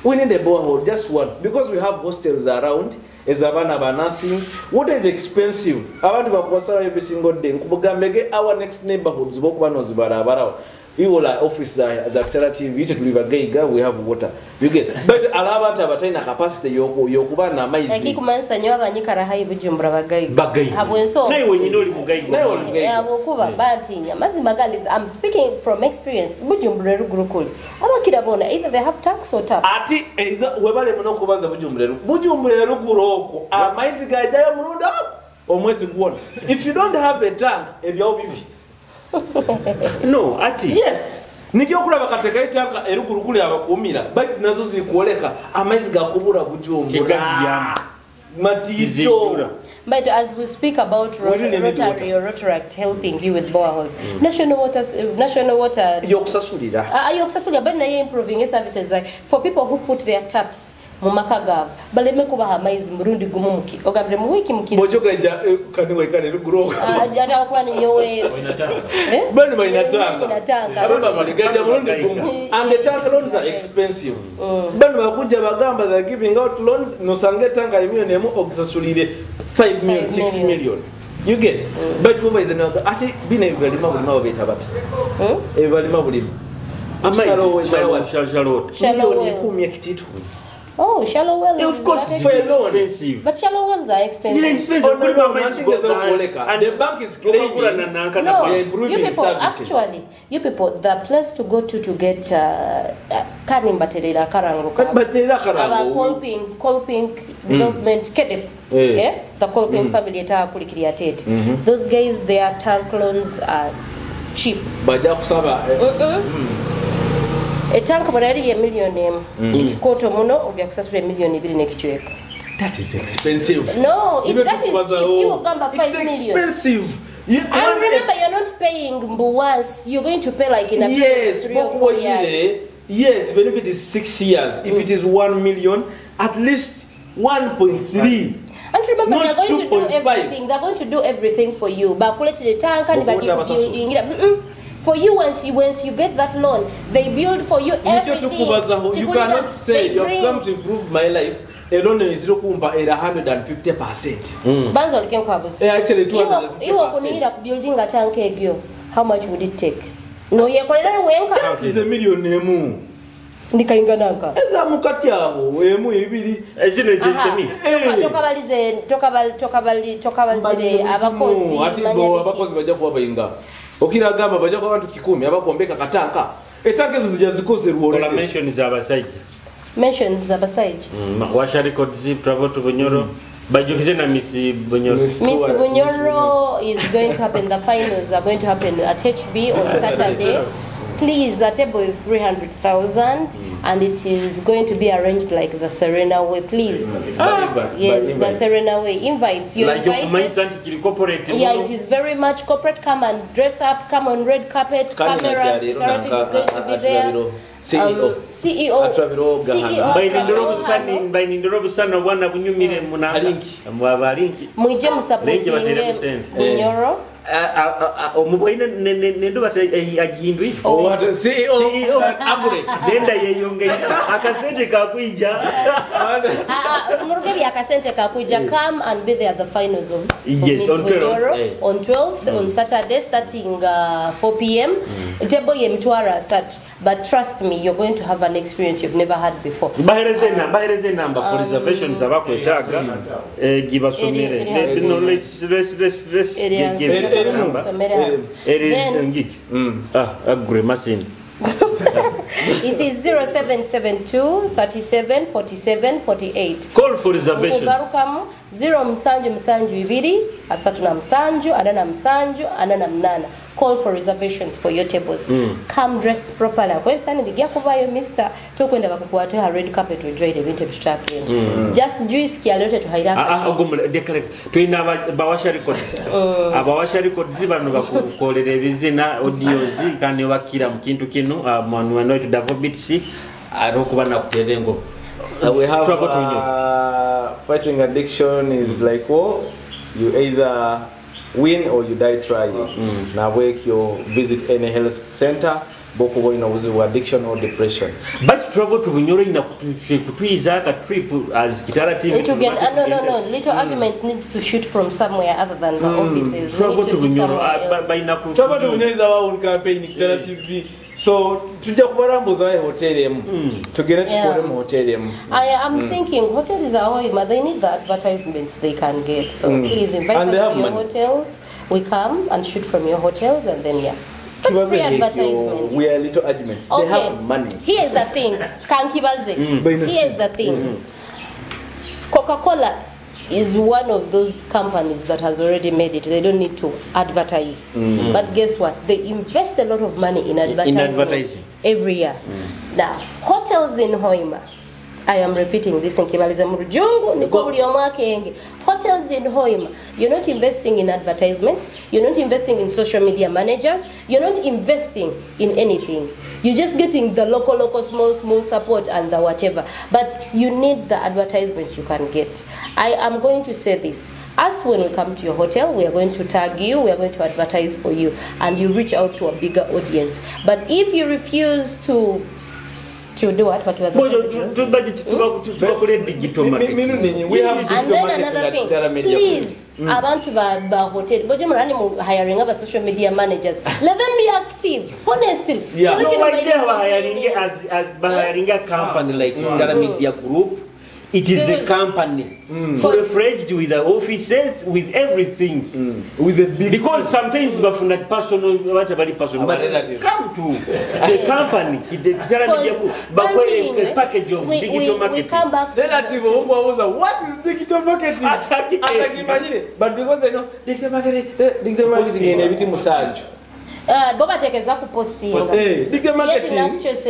we need a borehole just one because we have hostels around ezabana banasi what is expensive abantu bakwasala every single day kubugambege our next neighborhoods bokubano zibarabara iwola office za Kitara TV ite tulibagaiga we have water you get but alaba tabatina capacity yokuba na maizi akikumanisa nyo abanyikara hayi bujumbura bagaiga habwenso nayi wenyine oli mugaiga abokuba batinya mazima gali I'm speaking from experience bujumbura rugurukuli abakirabona either they have tax or tax ati webale muno kubaza bujumbura ruguroko amaizi gajayo murundo omwezi gwona if you don't have a tank ebyo bibi no ati yes nikyo kula bakateka itaka erugurukuli abakumira but nazo zikuoleka amaizi gakubura bujumbura matizora. But as we speak about Rotary or Rotaract helping you with boreholes, national water yokusasulira but naye improving services like for people who put their taps mumakaga baleme kubaha maizi murundi gumumuki ogambire mu wiki mukino bojogaja kandi wekane ruguro ata okwana nyowe bani bayinatanga abana baligaja murundi gumu and the tank loans are expensive bani bakuja bagamba they giving out loans no sange tanka imiyo nemu okusasulire 5 million 6 million you get but baba is another ati bine ebalima bulima babeta bata ebalima bulima shallow Oh, shallow wells. Of course, it's expensive. But shallow wells are expensive. It's expensive. And the bank is claiming no, you people, actually, you people, the place to go to get Kanimbaterera Karango. Kolping development Kedep. Yeah? The Kolping family at Pulikiriatet. Those guys, their tank loans are cheap. But they a tank already $1 million koto muno obyakusasula $1 million nekichweka. That is expensive. No, that is cheap. You gamba 5 million. It's expensive. And remember, you're not paying once. You're going to pay like in a yes, 3 or 4 years. Yes, even if it is 6 years, if it is 1 million, at least 1.3. And remember, they're going to do everything. They're going to do everything for you. But the tank and for you, once you get that loan, they build for you everything. You cannot say you have come to improve my life. A loan is 150%. Banzo can actually 250%. Building a tank, how much would it take? no yekolera wenka That is a million emu. ndikaingananga Eza mukati awo emu ibiri. Ezino ezemi. tokabazire abakozi ati bo abakozi bajja kuba bayinga. Okira gamba bajja kuba abantu 10 abakombeka katanka. Etanka ezo zijja zikoze ruwole. Kola mentions abasajja. mentions zabasajja. Washa records travel to Bunyoro. Bajukize na Miss Bunyoro. Miss Bunyoro is going to happen. The finals are going to happen at HB on Saturday. Please, the table is 300,000 and it is going to be arranged like the Serena way. Please. Yes, the Serena way. Invites. You're like invited. Yeah, it is very much corporate. Come and dress up. Come on red carpet. Cameras. Kitara is going to be there. CEO. By Nindorobu Sana, one of Numire Munalinki. And Wabalinki. Mujem supporting Bunyoro. Omuboine nendo batagindwi what CEO nenda yeyonge akasente kakuija murugebi akasente kakuija come and be there at the finals of yes, on 12th on Saturday starting 4 p.m. Table yemtwara sat but trust me you're going to have an experience you've never had before. Bahereze number for reservations abakwetaga give us no let's give It is 0772 37 47 48. Call for reservation. 0 asatuna msanju adana msanju adana mnana. Call for reservations for your tables. Come dressed properly. Kwa sani bigia kubayo Mr. Tokwenda bakukwatu ha red carpet to enjoy the vintage trapping. Just juice kialote to hairaka. Tuina bawasha records. Abawasha records bano bakukolera bizina audios kandi wakira mukintu kino mwana wano to Davo BTC arokuba na kuterengo. We have fighting addiction is like you either win or you die trying. Now wake you visit any health center boko ina uzu addiction or depression. But travel to Bunyoro ina kutuiza ka trip as Kitara TV. No, little arguments needs to shoot from somewhere other than the offices. Travel to Bunyoro travel to Bunyoro is our own campaign Kitara TV. So tujja kubarambuza hotel emu tugere tukore mu hotel emu. I am thinking hotels are Hoima, they need the advertisements they can get, so please invite us to your hotels. We come and shoot from your hotels and then that's free advertisement. We are little arguments. They have money. Here's the thing. Here's the thing. Coca-Cola is one of those companies that has already made it. They don't need to advertise. But guess what? They invest a lot of money in advertising every year. Now, hotels in Hoima, I am repeating this in Kibaliza Murujungu, Nikobuli Omwakenge. Hotels in Hoima, you're not investing in advertisements, you're not investing in social media managers, you're not investing in anything. You're just getting the local, small support and the whatever. But you need the advertisement you can get. I am going to say this. Us, when we come to your hotel, we are going to tag you, we are going to advertise for you, and you reach out to a bigger audience. But if you refuse to do what was digital marketing. We have and then another thing, please, abantu ba hotel boje murani mu hiring aba social media managers, let them be active, honestly. No idea as hiring a company like Kitara Media Group. It is a company full-fledged with the offices, with everything, with the big. Because sometimes, but from that personal, whatever person, but come to the company, Kitara Media Group, but a package of digital marketing. We come back. Relative, what is digital marketing? But because I know digital marketing and everything massage. Boba tekeza kupostinga. Digital marketing.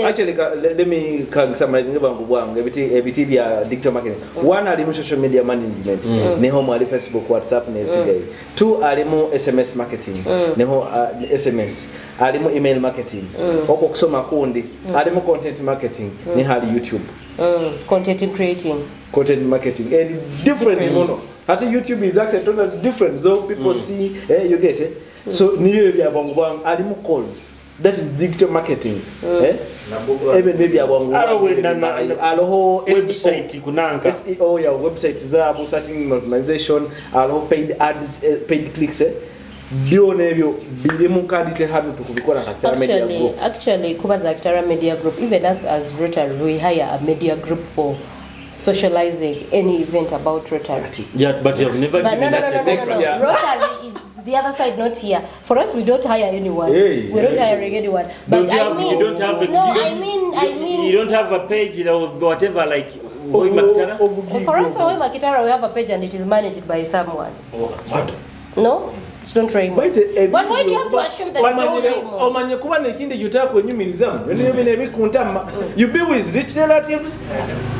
Actually, let me summarize everything via digital marketing. One, are social media management. Neho mali Facebook, WhatsApp, ne FCA. Two, are SMS marketing. Neho SMS. Are email marketing. Oko kusoma kundi. Are content marketing. Nehali YouTube. Content creating. Content marketing and different. Actually, YouTube is actually totally different. Though people see, you get it. So niyo bya bangubang alimu calls. That is digital marketing. Even maybe abangubang. Aloho website kunanga. SEO ya website zabu searching optimization. Aloho paid ads, paid clicks. byona ebyo biri mu kandite hano tukubikola Kitara Media Group. Actually, Kubaza Kitara Media Group, even us as Rotary, we hire a media group for socializing any event about Rotary. Yeah, but you have never But given us an extra. Rotary is the other side, not here. For us, we don't hire anyone. Hey, We're not hiring anyone. But You don't have a, no, you don't have a page or whatever like Kitara? For us, Kitara, we have a page and it is managed by someone. No? It's not Raymond. But why do you have to assume that it's not Raymond? Omanye kuba nekindi yutaka kwenyumirizamu. You be with rich relatives.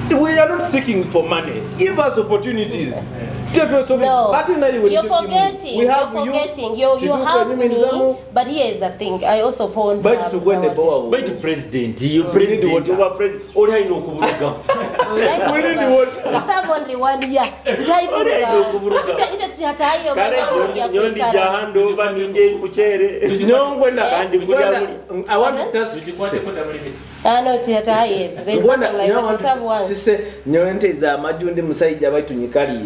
We are not seeking for money. Give us opportunities. No, you're forgetting. You have me. But here is the thing. I also found By to president. You president. You are president. All I know we serve only 1 year. I want to test. There's nothing like that. You serve once. Nyonte za majundi musaija baitu nyikali.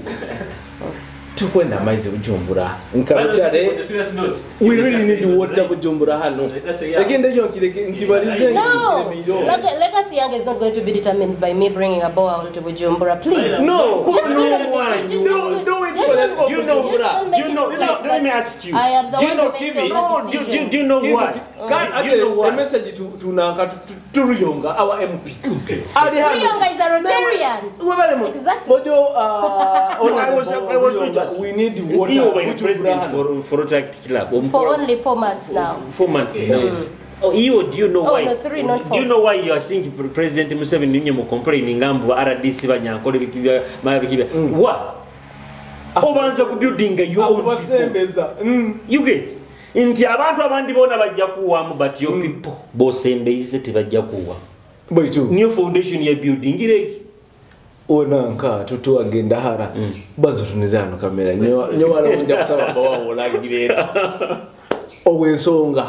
Tukwenda maize Bujumbura. Nkabutare. We really need water Bujumbura hano. Again ndio nkibalize. No. Legacy Young is not going to be determined by me bringing a bowl to Bujumbura. Please. No. Just no one. No it for the you know, let me ask you. I am the one who makes all the do decisions. you know why? You know what? A message to Nanka to Ruyonga, our MP. Ruyonga is a Rotarian. Exactly. I was we need water. You were president for Rotary Club for only 4 months now. 4 months now. Oh, do you know why? No, 3, not 4. Do you know why you are seeing President Museveni nyinyi complaining ngambu RDC banyankole bikibya mabikibya? What? Obanza ku building your own people. You get? Inti abantu abandi bona bajja kuwamu but your people bosembeize tibajja kuwa. Boitu. New foundation ya building ireki. Onanka tutu agenda hara. Bazo tunizano kamera. Nyo wala unja kusaba bawo lagireta. Owensonga.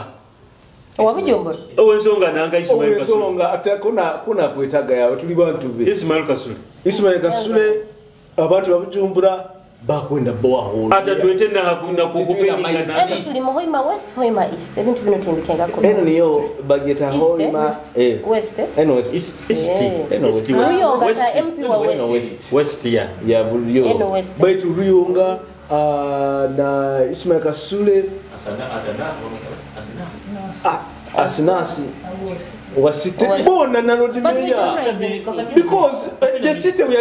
Owabijombora. Owensonga nanga Ismail Kasule. Owensonga ate kuna kwetaga yawe tuli bantu be. Ismail Kasule. Ismail Kasule abantu babujumbura bakwenda boa hole. Ata twetenda hakuna kukupenda na. Eno tuli Hoima West, Hoima East. Ebintu bino timbikenga ko. Eno niyo bageta Hoima West. Eno West. East. Eno West. Ruyonga ta MP wa West. West ya. Ya bulyo. Eno West. Baitu Ruyonga na Ismail Kasule Asinasi wasite bona na because the city we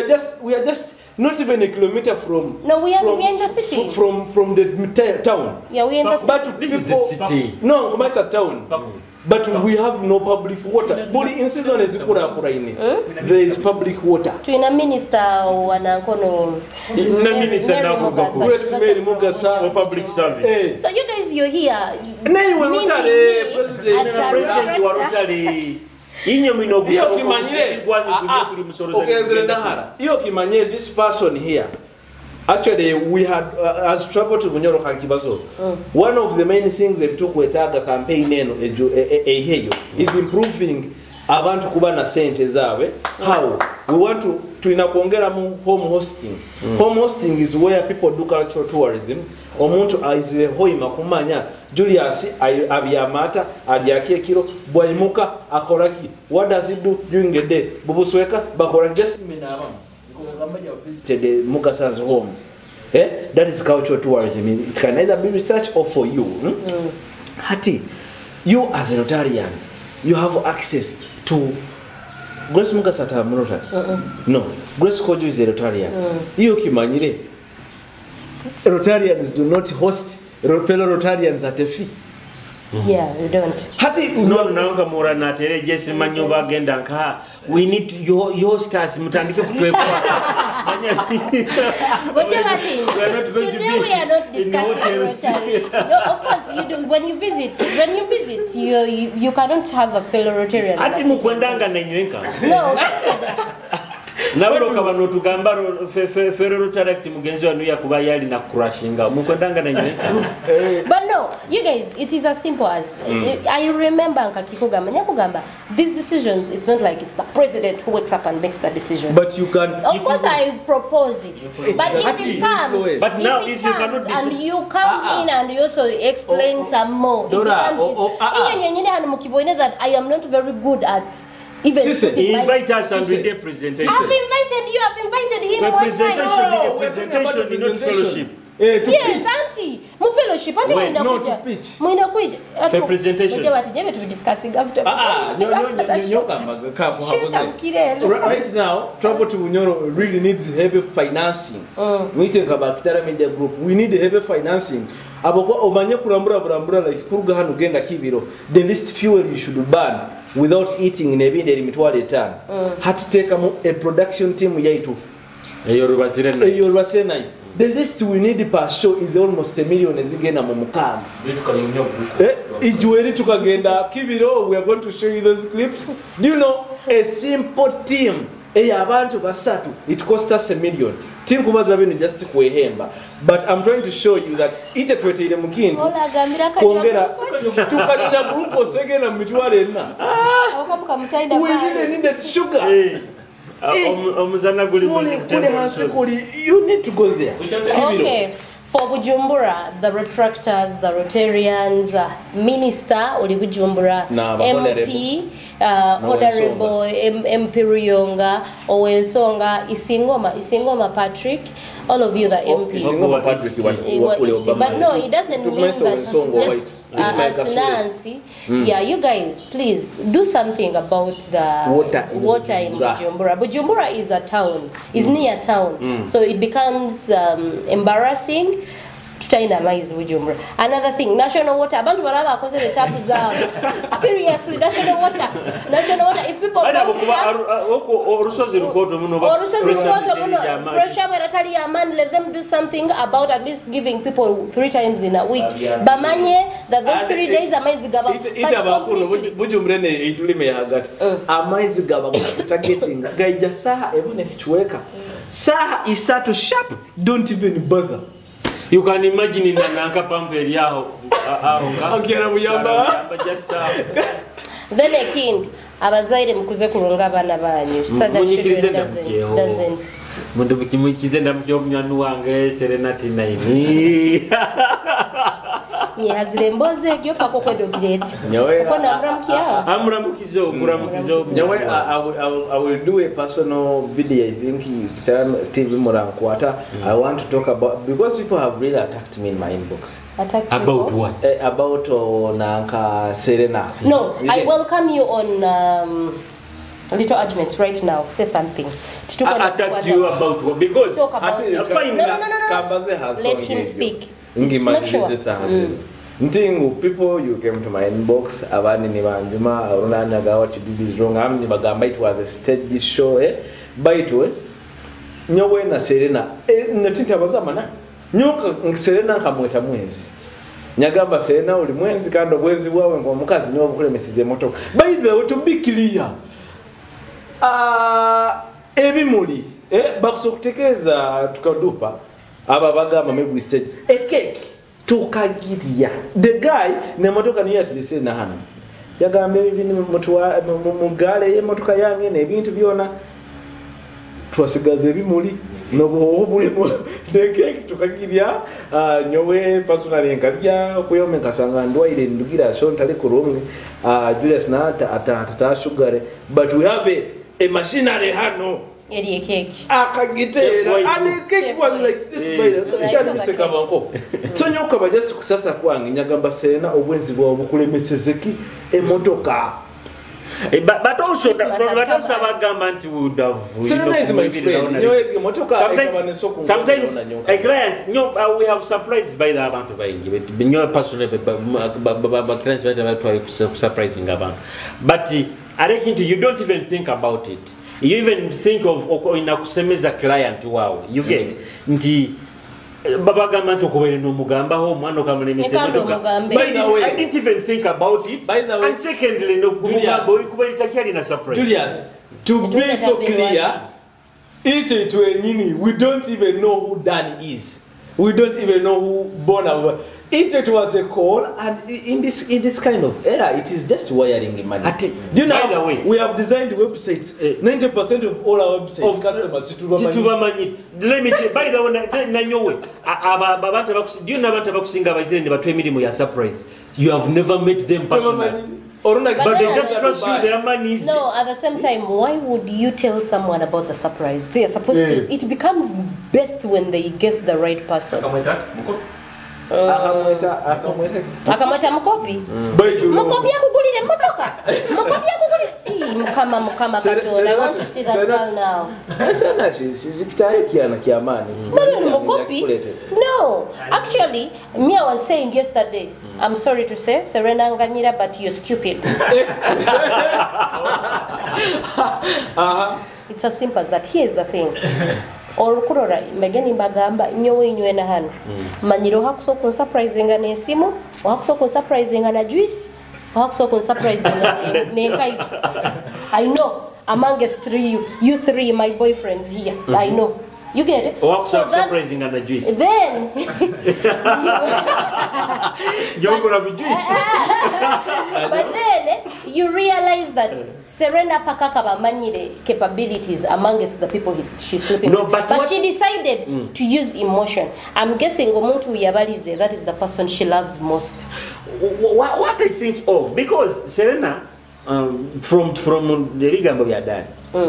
are just not even a kilometer from. No, we are in the city. From the town. Yeah, we are in the city. But this is a city. No, Kumanyisa town. But we have no public water. Buli in season is kuraini. There is public water. Tuina minister wanankono. Na minister na Mugasa for public service. So you guys, you're here. Nay we Rotary president wa Rotary. Inyo minogu hiyo kimanyire hiyo kimanyire this person here. Actually, we had as traveled to Bunyoro Kankibazo. One of the main things they took with the campaign is improving abantu kuba na sente zawe. How? We want to inakongera home hosting. Home hosting is where people do cultural tourism. Omuntu aize hoima kumanya Julius abiyamata aliakie kilo bwaimuka akoraki. What does it do during the day? Bubusweka bakora just menaba. Visited Mugasa's home. That is cultural tourism. It can either be research or for you. Hati, you as a Rotarian, you have access to Grace Mugasata Rotary. No, Grace Kojo is a Rotarian. You kimanyire. Rotarians do not host fellow Rotarians at a fee. Yeah, we don't. Hati no nanga mura na tere jesi manyoba agenda nka we need your stars mutandike kutwekwa. But today we are not discussing Rotary. No, of course you do. When you visit, you cannot have a fellow Rotarian. Ati mukwendanga na nyenka. No. Naburo kabano tugamba ferro direct mugenzi wanu yakuba yali na crashinga mukwendanga na nyine. But no, you guys, it is as simple as I remember Nkakikugamba nyakugamba these decisions, it's not like it's the president who wakes up and makes the decision. But you can, of course I propose it, but if it comes, but now if you cannot and you come in and you also explain some more, it becomes that I am not very good at even invite us and read the presentation. I've invited you, I've invited him the one time. presentation, not fellowship. Yes, auntie. Mu fellowship, auntie Wait, muina not kuja. to pitch. Muina kuja. For presentation. Muja wati jebe to be discussing after. Right now, Trouble to Bunyoro really needs heavy financing. We think about Kitara Media Group. We need heavy financing. Aboko omanye kurambura like kuruga hano genda kibiro. The least fuel you should burn without eating in a bit emitwale tan. Had to take a production team yaitu. The list we need per show is almost $1 million ezigenda mu mukaaga. Ijueri tukagenda kibiro, we are going to show you those clips. Do you know a simple team abantu basatu, it cost us $1 million. Team kubaza bino just kwehemba. But I'm trying to show you that ite tweteire mukintu kuongera tukajja group osegena mitwale nna. We really needed sugar. You need to go there. Okay. For Bujumbura, the retractors, the Rotarians, Minister Oli Bujumbura, MP, Honorable MP Ruyonga, Owensonga, Isingoma Patrick, all of you the MPs. But no, it doesn't mean that just as Nancy. Yeah, you guys, please do something about the water in Bujumbura. Bujumbura is a town, is near town, so it becomes embarrassing. Another thing, national water. Abantu baraba akoze the tap zao. Seriously, national water. National water. If people let them do something about at least giving people 3 times in a week. Bamanye that those 3 days amaizi gaba. Bujumbrene itulime hagati. Amaizi gaba targeting. Gaija saha ebune kichweka. Saha isatu sharp. Don't even bother. You can imagine in Nanka Pamperi Then a king, abazaire mukuze kurunga abana banyu. So that children doesn't. Mundubukimukizenda mkyomnyanu wange Serenati naini. Ni haziremboze gyo pako kwedo grade. Kona amramkia. Amramukizo, muramukizo. Nyawe I will do a personal video. I think TV Morankwata. I want to talk about, because people have really attacked me in my inbox. Attacked about what? About Nanka Serena. No, I welcome you on Little Arguments right now. Say something. Attacked you about what? Because talk about it. Fine. No. Let him speak. Make sure. People, you came to my inbox, Avani Nivanjuma, Arunanaga, what you did is wrong. I'm Nibagamba, it was a steady show, By it, Nyowe na Serena, Natinta Bazamana, Nyoka Serena Kamweta Mwezi. Nyagamba Serena, uli mwezi kando mwezi wawe kwa mukazi niwa mkule mesize moto. By the way, to be clear, ebimuli, bakusokutekeza tukadupa, ababagamba maybe we stage, a cake. Tukagiria. The guy ne motoka niya tulise na hano. Yagambe ibini mutuwa mugale ye motoka yange ne bintu byona twasigaze bimuli no buli the cake tukagiria nyowe personally nkalya kuyome nkasanga ndwaire ndugira so ntale kurumwe Julius na ata sugar, but we have a machinery hano. Eri cake. Akagitera. And the cake was like this by the so nyoka just kusasa kwange nyagamba Serena obwenzi bwa bukulemesezeki emotoka. But also abagamba nti would have. Serena is my friend. Sometimes a client, we have surprised by the amount of buying. Surprising amount. But I reckon you don't even think about it. You even think of inakusemeza client wow. You get nti babagamba ntokobere no mugamba ho mwana kamanemese motoka. By the way, I didn't even think about it. By the way, and secondly no mugamba ikubali takiali na surprise. Julius, to be so clear, we don't even know who Danny is. We don't even know who Bona. It was a call, and in this kind of era, it is just wiring money. Do you know? By the way, we have designed websites. 90% of all our websites of customers. Let me tell. By the way, do you know about Singa about 20 million surprise? You have never met them personally. But they just trust you, their money is... No, at the same time, why would you tell someone about the surprise? They are supposed to... It becomes best when they guess the right person. Akamweta mkopi? Mkopi ya kugulile motoka? Mkopi ya kugulile? Mukama katona. I want to see that girl now. She's kiamani. No, mkopi? No. Actually, me I was saying yesterday, I'm sorry to say, Serena Nganyira, but you're stupid. It's as simple as that. Here's the thing. Olukurora megeni bagamba nyowe inywe na hano manyiro hakusoko surprising na esimu hakusoko surprising na juice hakusoko surprising na kaitu. I know amongst you three my boyfriends here. I know. You get it? So surprising and a juice. Then you're gonna be juice. But then you realize that Serena Pakakaba Manyire capabilities amongst the people she's sleeping with. But she decided to use emotion. I'm guessing Omuntu Yabalize, that is the person she loves most. What I think of, because Serena from the Rigambo we are done.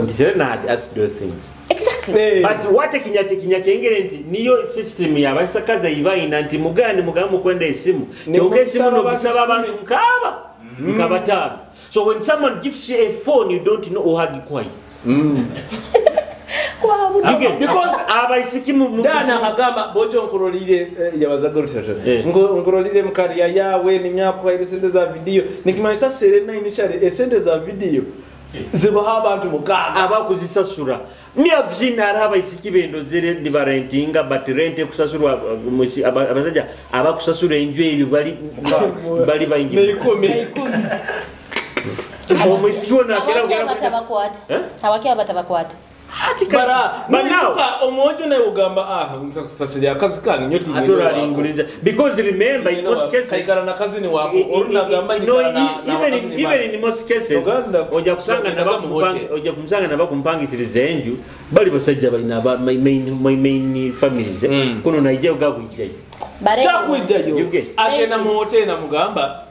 Serena had asked those things. Exactly. But what kinyate niyo system ya basakaza ibaina nti mugani mugamu kwenda esimu. Kyonke esimu no bisaba abantu mkaba. So when someone gives you a phone, you don't know ohagi kwai. Because abaisikimu dana hagamba bojo nkurolire yabazagorutero nkurolire mukari yawe ni myako irisende za video nikimanyisa Serena initially esende za video zibaha abantu mukaga abakuzisasura me have seen araba isikibendo zire ndibarentinga but rent kusasura abazaja abakusasura enjwe bali bayingi omwisiona kera hawakia batabakwata omojo na ugamba kusasira akazi kange nyoti atoralinguriza because remember in most cases kaikara na kazi ni wako orunagamba even in most cases oja kusanga nabakumpangisiriza enju bali basajja balina main families kuno naije ogakujjayo takujjayo agena mu hotel na mugamba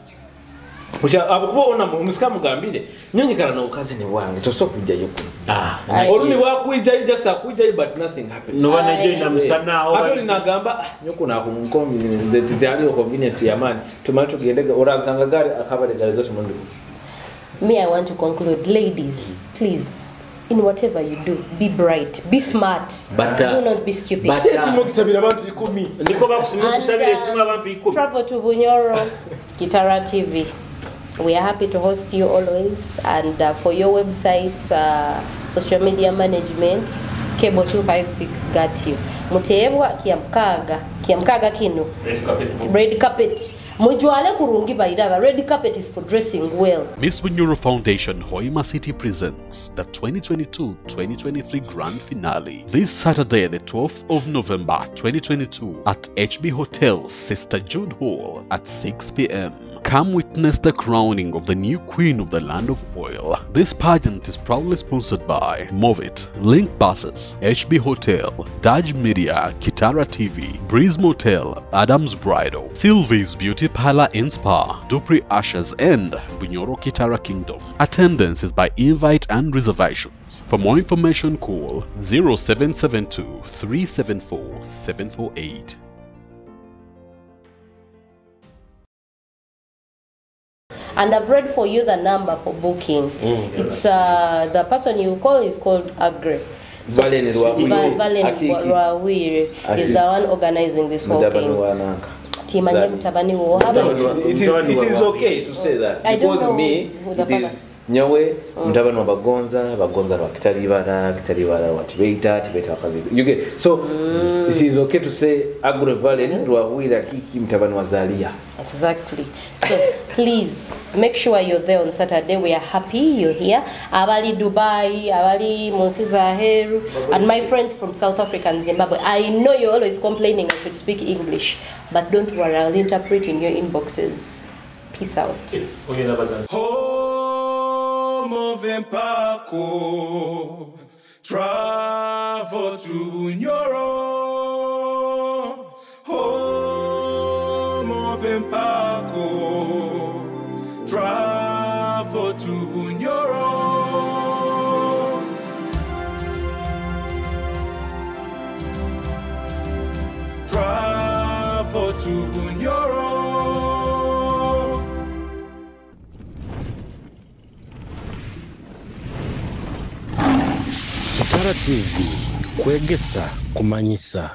abukuba ona musika mugambire nyonyikara na ukazi ni wange tosokujjayo oruni wakujjayo just akujjayo but nothing happened no bana join na musana atoli nagamba nyoko na kumkombi titali convenience ya mani tumali tugendega oransanga gari akabale gari zote mundu. Me, I want to conclude, ladies, please, in whatever you do, be bright, be smart, but do not be stupid. But travel to Bunyoro, Kitara TV. We are happy to host you always, and for your websites, social media management, Cable 256 got you. Mutebwa kiamkaga kino. Red carpet. Mujwale kurungi bairaba. Red carpet is for dressing well. Miss Bunyoro Foundation Hoima City presents the 2022-2023 Grand Finale this Saturday, the 12th of November 2022 at HB Hotel, Sister Jude Hall at 6 p.m. Come witness the crowning of the new Queen of the Land of Oil. This pageant is proudly sponsored by Movit, Link Buses, HB Hotel, Daj Media, Kitara TV, Breeze Motel, Adams Bridal, Sylvie's Beauty Parlor and Spa, Dupri Ashes, and Bunyoro Kitara Kingdom. Attendance is by invite and reservations. For more information, call 0772 374 748. And I've read for you the number for booking. It's the person you call is called Agre. Valen is the one organizing this whole thing. It is okay to say that. I because don't know me, nyawe mtabani wa bagonza wa Kitara wa Tibeta wakazi. You get so it is okay to say Agro Valley Rwawira Kiki mtabani wa Zalia. Exactly. So please make sure you're there on Saturday. We are happy you're here. Abali Dubai, Abali Monsiza Heru, and my friends from South Africa and Zimbabwe. I know you're always complaining I should speak English, but don't worry, I'll interpret in your inboxes. Peace out. Home of Empako, travel to Nyoro. Home of Empako, travel to Nyoro. Travel to Nyoro. Kitara TV, Kwegesa, Kumanyisa.